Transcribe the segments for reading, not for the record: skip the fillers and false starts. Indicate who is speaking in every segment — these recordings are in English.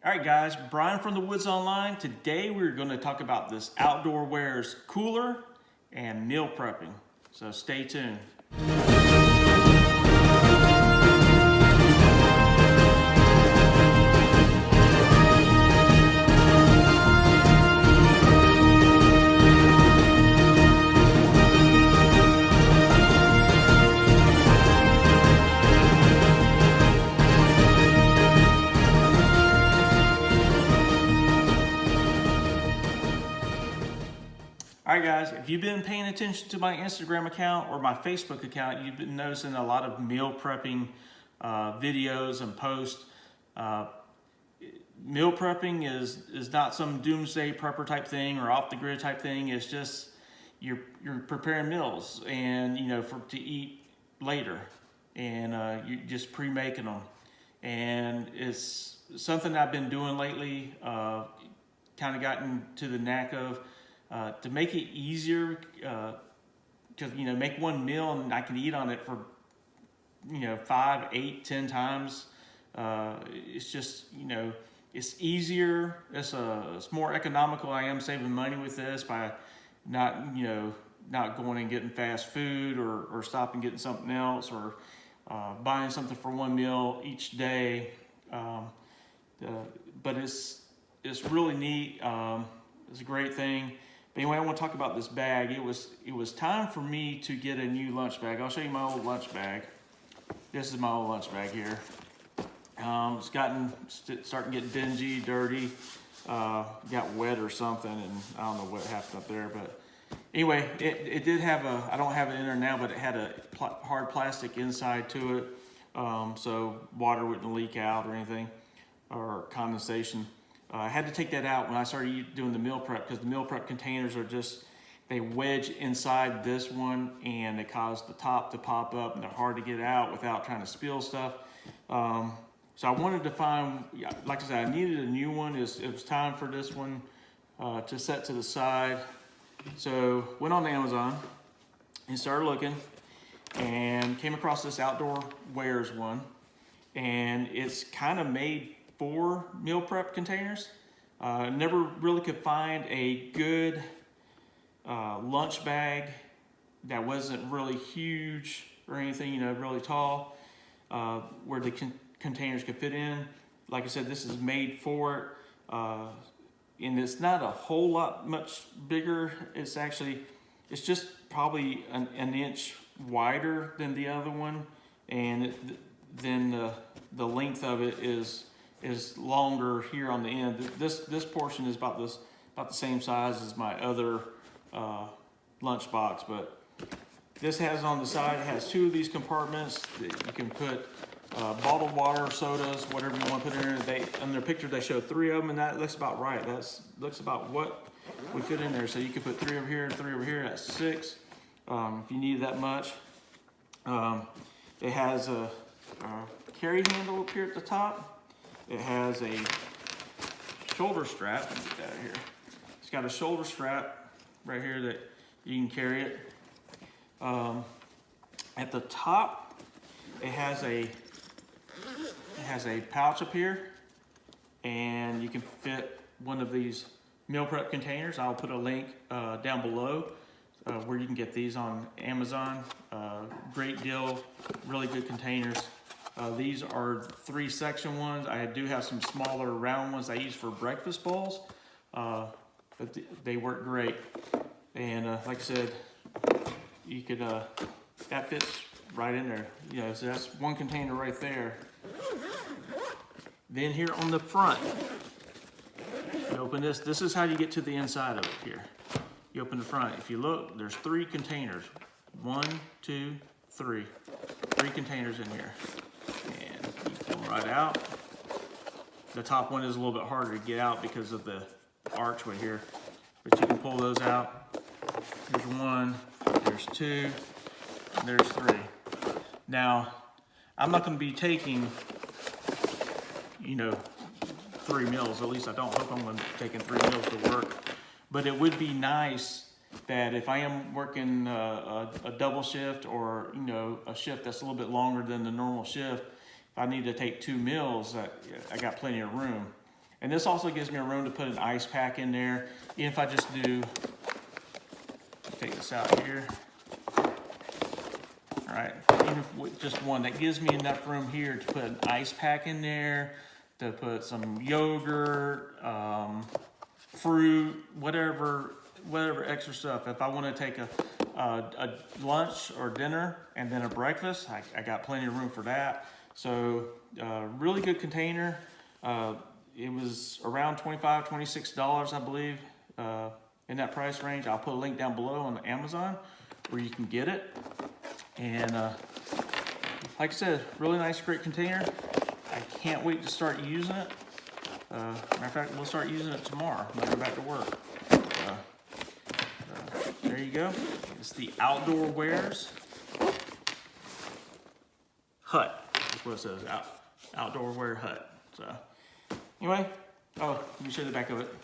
Speaker 1: All right, guys, Brian from the Woods Online. Today we're going to talk about this Outdoorwares cooler and meal prepping. So stay tuned. All right, guys, if you've been paying attention to my Instagram account or my Facebook account, you've been noticing a lot of meal prepping videos and posts. Meal prepping is not some doomsday prepper type thing or off the grid type thing. It's just you're preparing meals and to eat later, and you're just pre-making them. And it's something I've been doing lately. Kind of gotten to the knack of. To make it easier, because make one meal and I can eat on it for 5, 8, 10 times. It's just it's easier. It's more economical. I am saving money with this by not going and getting fast food or stopping getting something else or buying something for one meal each day. But it's really neat. It's a great thing. But anyway, I want to talk about this bag. It was time for me to get a new lunch bag. I'll show you my old lunch bag. This is my old lunch bag here. It's starting to get dingy, dirty, got wet or something, and I don't know what happened up there. But anyway, it did have I don't have it in there now, but it had a hard plastic inside to it, so water wouldn't leak out or anything, or condensation. I had to take that out when I started doing the meal prep, because the meal prep containers they wedge inside this one and they cause the top to pop up and they're hard to get out without trying to spill stuff. So I wanted to find, like I said, I needed a new one. It was time for this one to set to the side. So went on Amazon and started looking and came across this Outdoorwares one, and it's kind of made for meal prep containers. Never really could find a good lunch bag that wasn't really huge or anything, really tall, where the containers could fit in. Like I said, this is made for it, and it's not a whole lot much bigger. It's just probably an inch wider than the other one, and then the length of it is longer here on the end. This portion is about the same size as my other lunch box, but this has on the side, it has two of these compartments that you can put bottled water, sodas, whatever you want to put in there. In their picture they show 3 of them, and that looks about right. Looks about what we fit in there. So you can put 3 over here, 3 over here. That's 6 if you need that much. It has a carry handle up here at the top. It has a shoulder strap. Let me get that out here. It's got a shoulder strap right here that you can carry it. At the top, it has a pouch up here, and you can fit one of these meal prep containers. I'll put a link down below where you can get these on Amazon. Great deal, really good containers. These are 3-section ones. I do have some smaller round ones I use for breakfast bowls, but they work great. And like I said, you could that fits right in there. So that's one container right there. Then here on the front, you open this. This is how you get to the inside of it here. You open the front. If you look, there's 3 containers. 1, 2, 3. 3 containers in here. And you pull them right out. The top one is a little bit harder to get out because of the archway here, but you can pull those out. There's 1, there's 2, and there's 3. Now, I'm not going to be taking, 3 meals. At least I don't hope I'm going to be taking 3 meals to work. But it would be nice that if I am working a double shift or a shift that's a little bit longer than the normal shift, if I need to take 2 meals, I got plenty of room. And this also gives me a room to put an ice pack in there. Even if I just do, take this out here. All right, even with just one, that gives me enough room here to put an ice pack in there, to put some yogurt, fruit, whatever extra stuff. If I want to take a lunch or dinner and then a breakfast, I got plenty of room for that. So really good container. It was around $25, $26, I believe, in that price range. I'll put a link down below on Amazon where you can get it. And like I said, really nice, great container. I can't wait to start using it. Matter of fact, we'll start using it tomorrow when I go back to work. There you go. It's the Outdoorwares Hut. That's what it says, Outdoorwares Hut. So anyway, let me show you the back of it.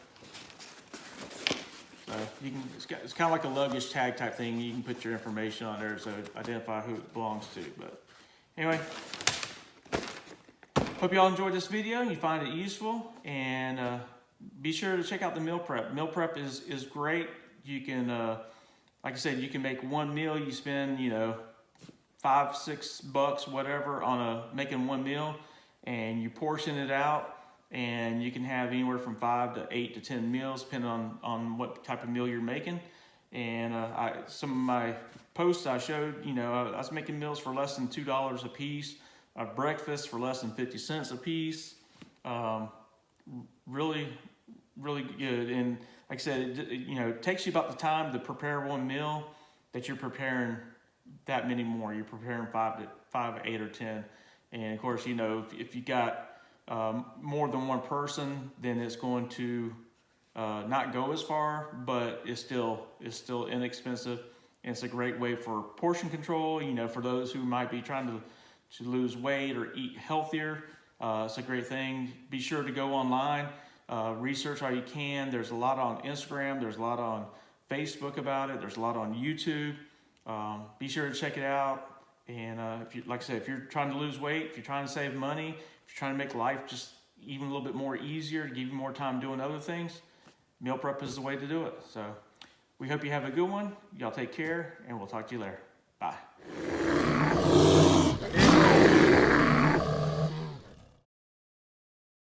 Speaker 1: So you can, it's kind of like a luggage tag type thing. You can put your information on there so identify who it belongs to. But anyway, hope you all enjoyed this video and you find it useful. And be sure to check out the meal prep. Meal prep is great. You can, like I said, you can make one meal. You spend, you know, $5, $6, whatever, on making one meal, and you portion it out. And you can have anywhere from 5 to 8 to 10 meals, depending on what type of meal you're making. And some of my posts I showed, you know, I was making meals for less than $2 a piece, breakfast for less than 50 cents a piece. Really, really good. And like I said, you know, it takes you about the time to prepare one meal that you're preparing that many more. You're preparing 5, 8, or 10. And of course, you know, if you got more than one person, then it's going to not go as far, but it's still inexpensive. And it's a great way for portion control, you know, for those who might be trying to lose weight or eat healthier. It's a great thing. Be sure to go online, research all you can. There's a lot on Instagram. There's a lot on Facebook about it. There's a lot on YouTube. Be sure to check it out. And if you, like I said, if you're trying to lose weight, if you're trying to save money, if you're trying to make life just even a little bit more easier, to give you more time doing other things, meal prep is the way to do it. So we hope you have a good one. Y'all take care, and we'll talk to you later. Bye.